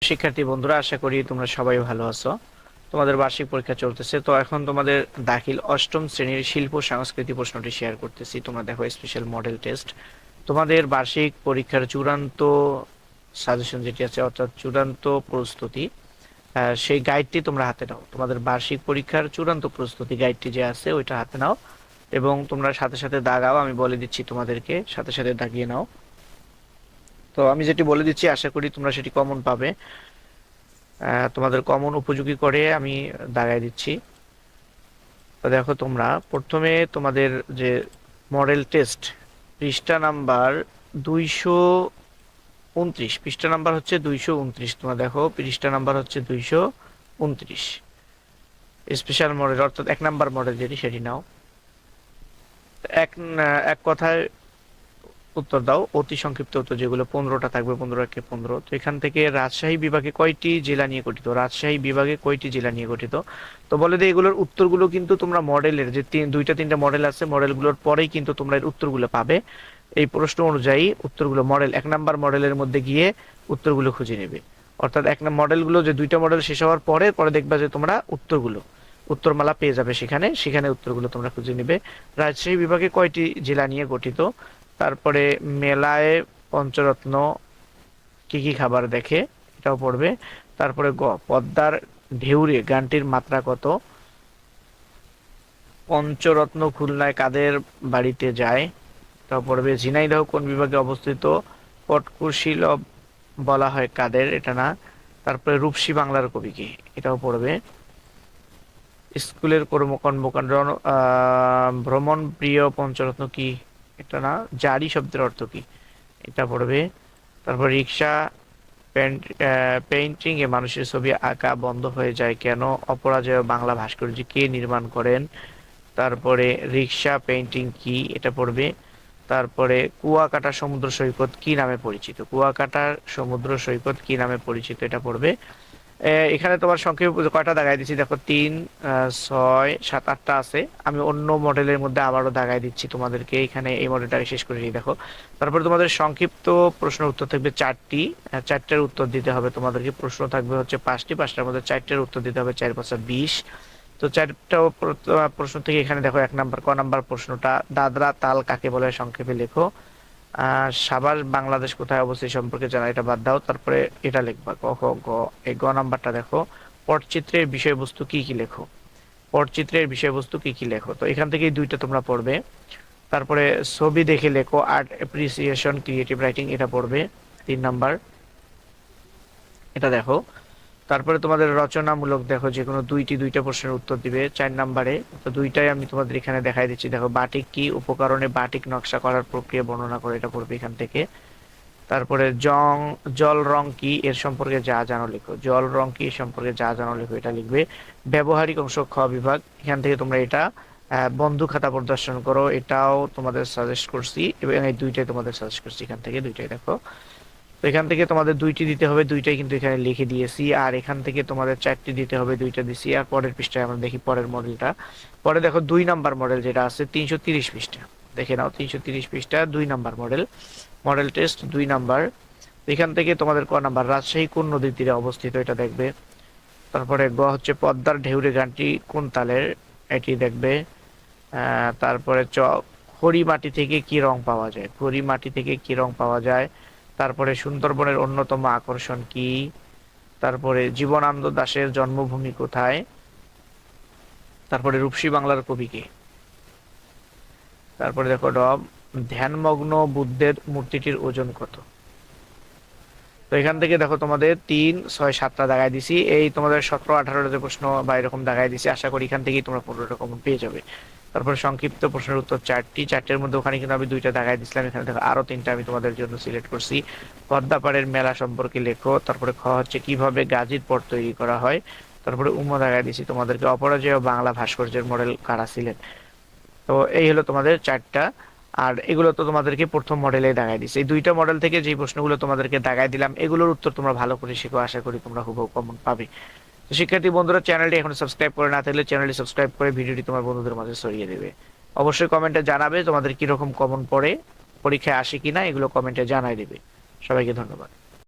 শিক্ষার্থী বন্ধুরা, আশা করি তোমরা সবাই ভালো আছো। তোমাদের বার্ষিক পরীক্ষা চলতেছে, তো এখন তোমাদের দাখিল অষ্টম শ্রেণীর শিল্প সংস্কৃতি প্রশ্নটি শেয়ার করতেছি। তোমরা দেখো স্পেশাল মডেল টেস্ট। তোমাদের বার্ষিক পরীক্ষার চূড়ান্ত সাজেশন যেটি আছে, অর্থাৎ চূড়ান্ত প্রস্তুতি, সেই গাইডটি তোমরা হাতে নাও। তোমাদের বার্ষিক পরীক্ষার চূড়ান্ত প্রস্তুতি গাইডটি যে আছে ওইটা হাতে নাও, এবং তোমরা সাথে সাথে দাগাও। আমি বলে দিচ্ছি তোমাদেরকে, সাথে সাথে দাগিয়ে নাও। তো আমি যেটি বলে দিচ্ছি আশা করি তোমরা সেটি কমন পাবে। তোমাদের কমন উপযোগী করে আমি দাগাই দিচ্ছি। তো দেখো, তোমরা প্রথমে তোমাদের যে মডেল টেস্ট পৃষ্ঠা নাম্বার 229, পৃষ্ঠা নাম্বার হচ্ছে 229। তোমরা দেখো পৃষ্ঠা নাম্বার হচ্ছে 229, স্পেশাল মডেল অর্থাৎ 1 নাম্বার মডেল যেটি সেটি নাও। এক এক কথায় উত্তর দাও, অতি সংক্ষিপ্ত উত্তর, যেগুলো 15টা থাকবে, 15 তো এখান থেকে রাজশাহী বিভাগে কয়টি জেলা নিয়ে গঠিত? রাজশাহী বিভাগে কয়টি জেলা নিয়ে গঠিত? তো বলে দিই, এগুলোর উত্তরগুলো কিন্তু তোমরা মডেলের যে দুইটা তিনটা মডেল আছে, মডেলগুলোর পরেই কিন্তু তোমরা এর উত্তরগুলো পাবে। এই প্রশ্ন অনুযায়ী উত্তরগুলো মডেল 1 নাম্বার মডেলের মধ্যে গিয়ে উত্তরগুলো খুঁজে নেবে। অর্থাৎ মডেলগুলো যে দুইটা মডেল শেষ হওয়ার পরে পরে দেখবা যে তোমরা উত্তরমালা পেয়ে যাবে, সেখানে সেখানে উত্তরগুলো তোমরা খুঁজে নেবে। রাজশাহী বিভাগে কয়টি জেলা নিয়ে গঠিত? তারপরে মেলায় পঞ্চরত্ন কি কি খাবার দেখে, এটাও পড়বে। তারপরে পদ্মার ঢেউরে গানটির মাত্রা কত? পঞ্চরত্ন খুলনায় কাদের বাড়িতে যায়, এটাও পড়বে। ঝিনাইদহ কোন বিভাগে অবস্থিত? পটকুশীল বলা হয় কাদের, এটা না। তারপরে রূপসী বাংলার কবি কে, এটাও পড়বে। স্কুলের কর্মকাণ্ড ভ্রমণ প্রিয় পঞ্চরত্ন কি, এটা না। জারি শব্দের অর্থ কি, এটা পড়বে। তারপর রিক্সা পেইন্টিং এ মানুষের ছবি আঁকা বন্ধ হয়ে যায় কেন? অপরাজেয় বাংলা ভাস্কর্য কে নির্মাণ করেন? তারপরে রিক্সা পেইন্টিং কি, এটা পড়বে। তারপরে কুয়াকাটা সমুদ্র সৈকত কি নামে পরিচিত? কুয়াকাটা সমুদ্র সৈকত কি নামে পরিচিত, এটা পড়বে। এখানে তোমার সংক্ষেপে কয়টা দাগাই দিচ্ছি দেখো, 3, 6, 7, 8টা আছে। আমি অন্য মডেলের মধ্যে আবারও দাগাই দিচ্ছি তোমাদেরকে, এখানে এই মডেলটাকে শেষ করে নিই দেখো। তারপরে তোমাদের সংক্ষিপ্ত প্রশ্নের উত্তর থাকবে 4টি, 4টার উত্তর দিতে হবে তোমাদেরকে। প্রশ্ন থাকবে হচ্ছে 5টি, 5টার মধ্যে 4টার উত্তর দিতে হবে, 4 5 20। তো 4টা প্রশ্ন থেকে এখানে দেখো 1 নাম্বার ক নাম্বার প্রশ্নটা, দাদরা তাল কাকে বলে সংক্ষেপে লেখো। সাভার বাংলাদেশ কোথায় অবস্থিত সম্পর্কে জানা, এটা বাদ দাও। তারপরে এটা লিখবা ক খ গ। এই গ নাম্বারটা দেখো, পটচিত্রের বিষয়বস্তু কি কি লেখো। পটচিত্রের বিষয়বস্তু কি কি লেখো, তো এখান থেকে দুইটা তোমরা পড়বে। তারপরে ছবি দেখে লেখো, আর্ট অ্যাপ্রিসিয়েশন ক্রিয়েটিভ রাইটিং, এটা পড়বে 3 নাম্বার, এটা দেখো। তারপরে তোমাদের রচনামূলক দেখো, যে কোনো দুইটা প্রশ্নের উত্তর দিবে 4 নাম্বারে। তো দুইটাই আমি তোমাদের এখানে দেখাই দিচ্ছি দেখো, বাটিক কি, উপকরণে বাটিক নকশা করার প্রক্রিয়া বর্ণনা করে, এটা পড়বে এখান থেকে। তারপরে জল রং কি, এর সম্পর্কে যা জানো লেখো। জল রং কি, এর সম্পর্কে যা জানো লেখো, এটা লিখবে। ব্যবহারিক অংশ খ বিভাগ, এখান থেকে তোমরা এটা বন্ধু খাতা প্রদর্শন করো, এটাও তোমাদের সাজেস্ট করছি, এবং এই দুইটাই তোমাদের সাজেস্ট করছি, এখান থেকে দুইটাই দেখো। তো এখান থেকে তোমাদের 2টি দিতে হবে, দুইটাই কিন্তু এখানে লিখে দিয়েছি। আর এখান থেকে তোমাদের 4টি দিতে হবে, 2টা দিছি। আর পরের পৃষ্ঠায় আমরা দেখি পরের মডেলটা। পরে দেখো 2 নাম্বার মডেল যেটা আছে 330 পৃষ্ঠা, দেখে নাও 330 পৃষ্ঠা 2 number model, model test 2 number. এখান থেকে তোমাদের ক নাম্বার, রাজশাহী কোন নদীর তীরে অবস্থিত, এটা দেখবে। তারপরে গ হচ্ছে পদ্মার ঢেউরে গানটি কোন তালের, এটি দেখবে। তারপরে খড়ি মাটি থেকে কি রং পাওয়া যায়, খড়ি মাটি থেকে কি রং পাওয়া যায়। তারপরে সুন্দরবনের অন্যতম আকর্ষণ কি। তারপরে জীবনানন্দ দাশের জন্মভূমি কোথায়। তারপরে রূপসী বাংলার কবি কে। তারপরে দেখো ধ্যানমগ্ন বুদ্ধের মূর্তিটির ওজন কত। তো এখান থেকে দেখো তোমাদের 3, 6, 7টা দাগাই দিছি। এই তোমাদের 17, 18টা যে প্রশ্ন বা এরকম দাগাই দিছি, আশা করি এখান থেকেই তোমরা 15টা কমন পেয়ে যাবে। তারপরে সংক্ষিপ্ত প্রশ্নের উত্তর 4টি, 4টের মধ্যে ওখানে কিন্তু আমি 2টা দাগাই দিছিলাম, এখানে দেখো আরো 3টা আমি তোমাদের জন্য সিলেক্ট করছি। পদ্মাপাড়ের মেলা সম্পর্কে লেখো। তারপরে খ হচ্ছে কিভাবে গাজীর পট তৈরি করা হয়। তারপরে দাগাই দিছি তোমাদেরকে, অপরাজেয় বাংলা ভাস্কর্যের মডেল কারা ছিলেন। তো এই হলো তোমাদের 4টা। আর এগুলো তো তোমাদেরকে প্রথম মডেলে দাগাই দিছে। এই 2টা মডেল থেকে যে প্রশ্নগুলো তোমাদেরকে দাগাই দিলাম, এগুলোর উত্তর তোমরা ভালো করে শিখো, আশা করি তোমরা হুবহু কমন পাবে। তো শিক্ষার্থী বন্ধুরা, চ্যানেলটি এখন সাবস্ক্রাইব করে না থাকলে চ্যানেলটি সাবস্ক্রাইব করে ভিডিওটি তোমার বন্ধুদের মাঝে ছড়িয়ে দেবে। অবশ্যই কমেন্টে জানাবে তোমাদের কিরকম কমন পড়ে, পরীক্ষায় আসে কিনা, এগুলো কমেন্টে জানাই দেবে। সবাইকে ধন্যবাদ।